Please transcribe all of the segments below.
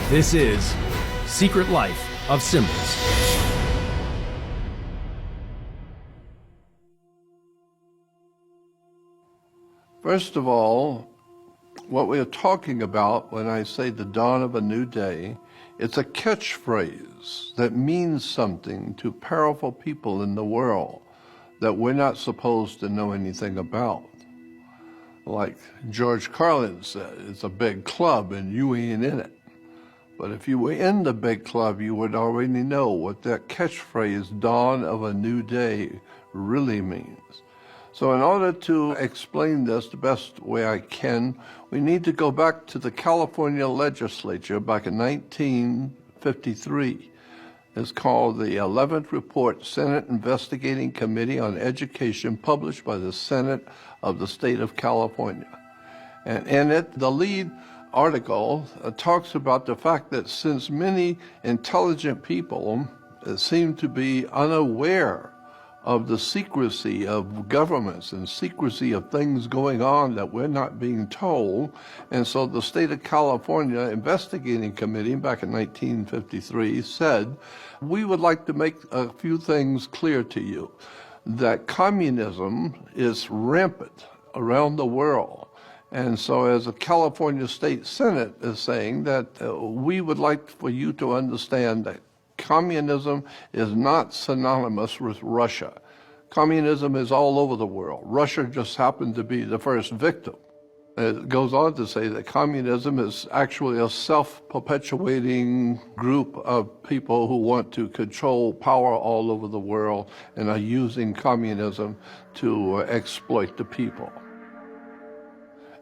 This is Secret Life of Symbols. First of all, what we are talking about when I say the dawn of a new day, it's a catchphrase that means something to powerful people in the world that we're not supposed to know anything about. Like George Carlin said, it's a big club and you ain't in it. But if you were in the big club, you would already know what that catchphrase, dawn of a new day, really means. So in order to explain this the best way I can, we need to go back to the California legislature back in 1953. It's called the 11th Report, Senate Investigating Committee on Education, published by the Senate of the state of California. And in it, the lead article talks about the fact that since many intelligent people seem to be unaware of the secrecy of governments and secrecy of things going on that we're not being told. And so the State of California Investigating Committee back in 1953 said, we would like to make a few things clear to you, that communism is rampant around the world. And so as the California State Senate is saying that we would like for you to understand that communism is not synonymous with Russia. Communism is all over the world. Russia just happened to be the first victim. It goes on to say that communism is actually a self-perpetuating group of people who want to control power all over the world and are using communism to exploit the people.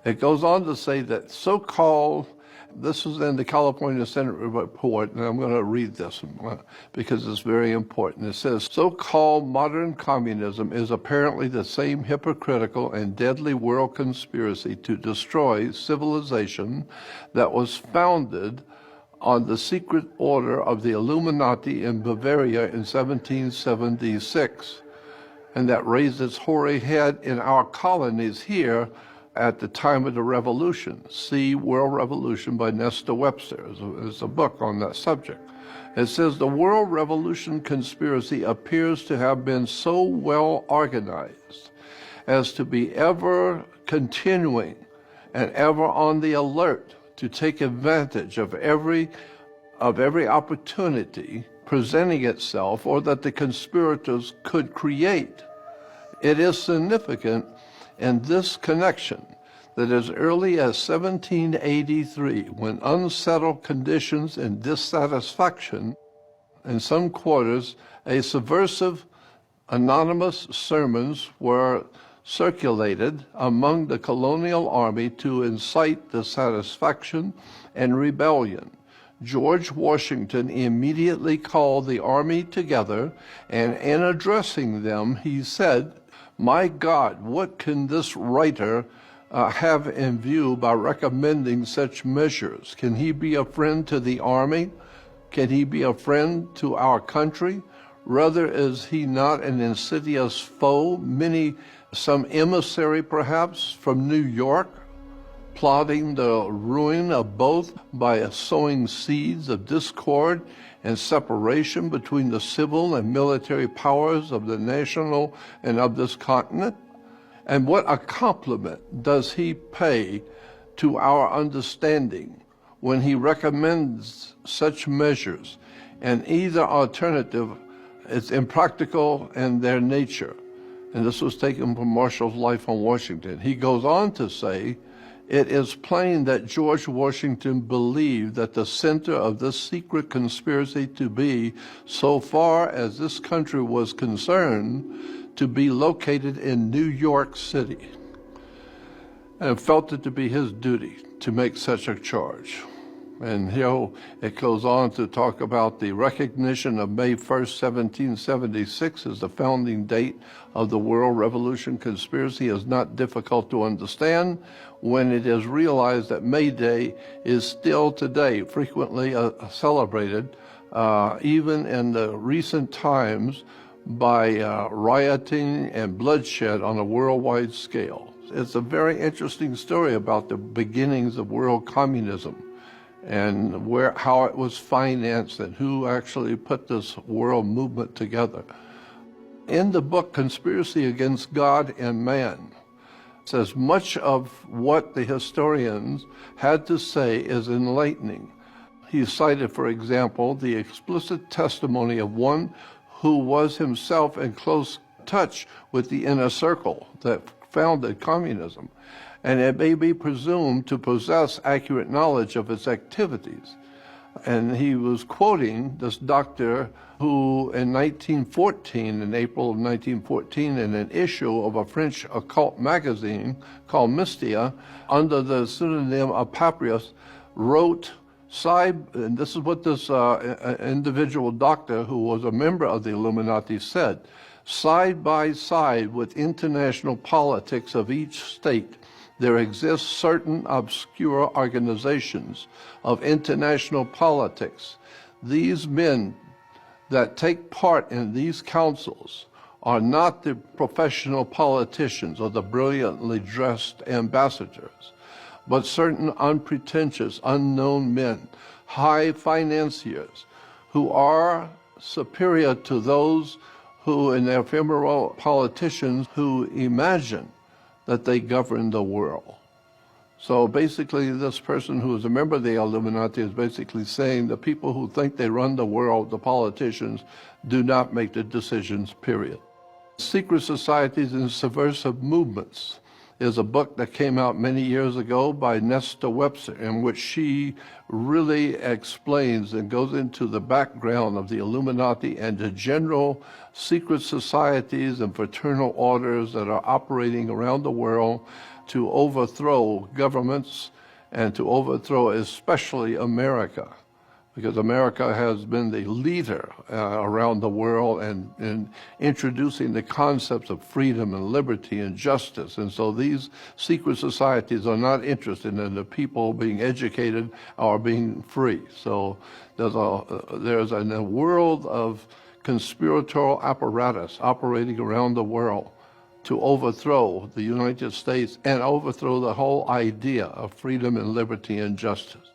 It goes on to say that so-called, this is in the California Senate report, and I'm going to read this because it's very important. It says, so-called modern communism is apparently the same hypocritical and deadly world conspiracy to destroy civilization that was founded on the secret order of the Illuminati in Bavaria in 1776, and that raised its hoary head in our colonies here at the time of the Revolution. See World Revolution by Nestor Webster. There's a book on that subject. It says the World Revolution conspiracy appears to have been so well organized as to be ever continuing and ever on the alert to take advantage of every opportunity presenting itself or that the conspirators could create. It is significant in this connection that as early as 1783, when unsettled conditions and dissatisfaction in some quarters, a subversive anonymous sermons were circulated among the colonial army to incite dissatisfaction and rebellion. George Washington immediately called the army together, and in addressing them, he said, "My God, what can this writer have in view by recommending such measures? Can he be a friend to the army? Can he be a friend to our country? Rather, is he not an insidious foe, some emissary perhaps from New York, plotting the ruin of both by sowing seeds of discord and separation between the civil and military powers of the national and of this continent? And what a compliment does he pay to our understanding when he recommends such measures, and either alternative is impractical in their nature." And this was taken from Marshall's Life on Washington. He goes on to say, "It is plain that George Washington believed that the center of this secret conspiracy to be, so far as this country was concerned, to be located in New York City, and felt it to be his duty to make such a charge." And here it goes on to talk about the recognition of May 1st, 1776 as the founding date of the World Revolution conspiracy is not difficult to understand when it is realized that May Day is still today frequently celebrated, even in the recent times, by rioting and bloodshed on a worldwide scale. It's a very interesting story about the beginnings of world communism. and how it was financed and who actually put this world movement together. In the book Conspiracy Against God and Man, it says much of what the historians had to say is enlightening. He cited, for example, the explicit testimony of one who was himself in close touch with the inner circle that founded communism, and it may be presumed to possess accurate knowledge of its activities. And he was quoting this doctor who in 1914, in April of 1914, in an issue of a French occult magazine called Mystia, under the pseudonym of Papias, wrote, and this is what this individual doctor who was a member of the Illuminati said, side by side with international politics of each state, there exist certain obscure organizations of international politics. These men that take part in these councils are not the professional politicians or the brilliantly dressed ambassadors, but certain unpretentious, unknown men, high financiers, who are superior to those who, in their ephemeral politicians, who imagine that they govern the world. So basically, this person who is a member of the Illuminati is basically saying the people who think they run the world, the politicians, do not make the decisions, period. Secret Societies and Subversive Movements is a book that came out many years ago by Nesta Webster, in which she really explains and goes into the background of the Illuminati and the general secret societies and fraternal orders that are operating around the world to overthrow governments and to overthrow especially America, because America has been the leader around the world in introducing the concepts of freedom and liberty and justice. And so these secret societies are not interested in the people being educated or being free. So there's a world of conspiratorial apparatus operating around the world to overthrow the United States and overthrow the whole idea of freedom and liberty and justice.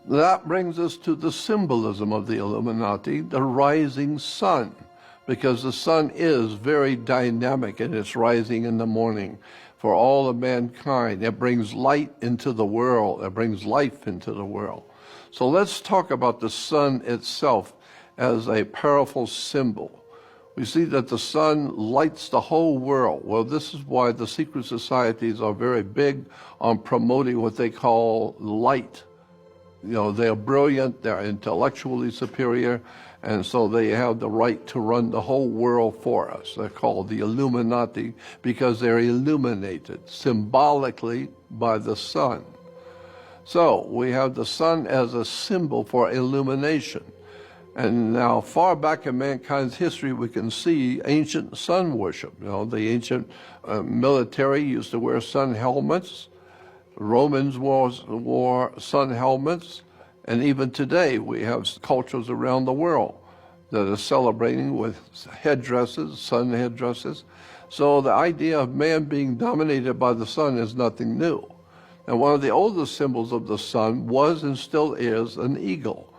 That brings us to the symbolism of the Illuminati, the rising sun, because the sun is very dynamic in its rising in the morning for all of mankind. It brings light into the world. It brings life into the world. So let's talk about the sun itself as a powerful symbol. We see that the sun lights the whole world. Well, this is why the secret societies are very big on promoting what they call light. You know, they're brilliant, they're intellectually superior, and so they have the right to run the whole world for us. They're called the Illuminati because they're illuminated symbolically by the sun. So we have the sun as a symbol for illumination. And now, far back in mankind's history, we can see ancient sun worship. You know, the ancient military used to wear sun helmets. Romans wore sun helmets, and even today we have cultures around the world that are celebrating with headdresses, sun headdresses. So the idea of man being dominated by the sun is nothing new. And one of the oldest symbols of the sun was and still is an eagle.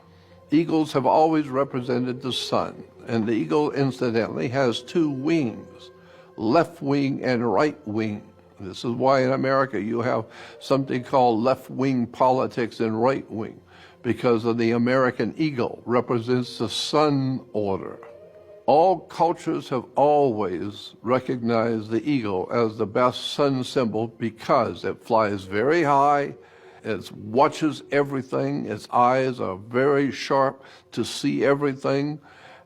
Eagles have always represented the sun, and the eagle incidentally has two wings, left wing and right wing. This is why in America you have something called left-wing politics and right-wing, because of the American eagle represents the sun order. All cultures have always recognized the eagle as the best sun symbol because it flies very high, it watches everything, its eyes are very sharp to see everything,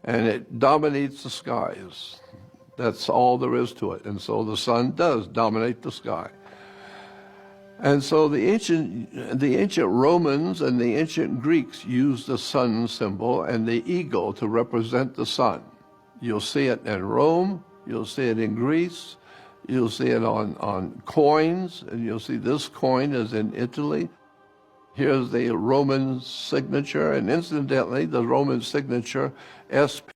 and it dominates the skies. That's all there is to it. And so the sun does dominate the sky. And so the ancient Romans and the ancient Greeks used the sun symbol and the eagle to represent the sun. You'll see it in Rome, you'll see it in Greece, you'll see it on coins, and you'll see this coin is in Italy. Here's the Roman signature, and incidentally, the Roman signature, SP